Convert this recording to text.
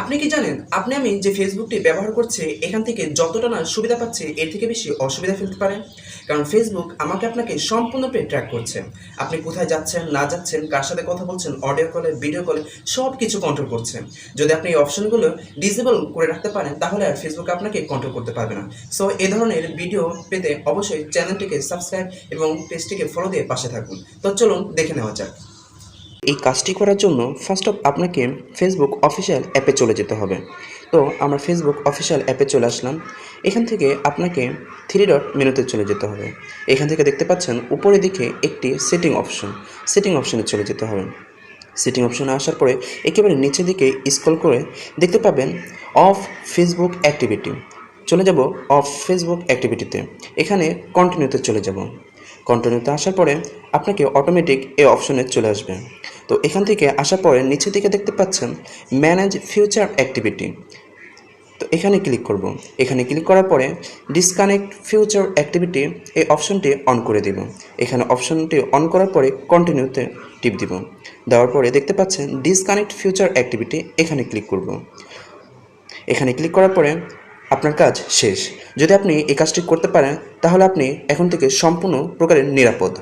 আপনি কি জানেন আমি যে ফেসবুকটি ব্যবহার করছি এখান থেকে যতটা না সুবিধা পাচ্ছি এর থেকে বেশি অসুবিধা ফেলতে পারে। কারণ ফেসবুক আমাকে আপনাকে সম্পূর্ণরূপে ট্র্যাক করছে। আপনি কোথায় যাচ্ছেন না যাচ্ছেন, কার সাথে কথা বলছেন, অডিও কলে, ভিডিও কলে, সব কিছু কন্ট্রোল করছে। যদি আপনি এই অপশনগুলো ডিসেবল করে রাখতে পারেন তাহলে আর ফেসবুক আপনাকে কন্ট্রোল করতে পারবে না। সো এ ধরনের ভিডিও পেতে অবশ্যই চ্যানেলটিকে সাবস্ক্রাইব এবং পেজটিকে ফলো দিয়ে পাশে থাকুন। তো চলুন দেখে নেওয়া যাক। এই কাজটি করার জন্য ফার্স্ট অফ আপনাকে ফেসবুক অফিসিয়াল অ্যাপে চলে যেতে হবে। তো আমরা ফেসবুক অফিসিয়াল অ্যাপে চলে আসলাম। এখান থেকে আপনাকে থ্রি ডট মেনুতে চলে যেতে হবে। এখান থেকে দেখতে পাচ্ছেন উপরের দিকে একটি সেটিং অপশনে চলে যেতে হবে। সেটিং অপশনে আসার পরে একেবারে নিচের দিকে স্ক্রল করে দেখতে পাবেন অফ ফেসবুক অ্যাক্টিভিটি। চলে যাব অফ ফেসবুক অ্যাক্টিভিটিতে। এখানে কন্টিনিউতে চলে যাব। কন্টিনিউতে আসার পরে আপনাকে অটোমেটিক এই অপশনে চলে আসবে। তো এখান থেকে আসার পরে নিচের দিকে দেখতে পাচ্ছেন ম্যানেজ ফিউচার অ্যাক্টিভিটি। তো এখানে ক্লিক করব। এখানে ক্লিক করার পরে ডিসকানেক্ট ফিউচার অ্যাক্টিভিটি এই অপশনটি অন করে দেব। এখানে অপশনটি অন করার পরে কন্টিনিউতে টিপ দিব। দেওয়ার পরে দেখতে পাচ্ছেন ডিসকানেক্ট ফিউচার অ্যাক্টিভিটি, এখানে ক্লিক করব। এখানে ক্লিক করার পরে আপনার কাজ শেষ। যদি আপনি এই কাজটি করতে পারেন তাহলে আপনি এখন থেকে সম্পূর্ণ প্রকারের নিরাপদ।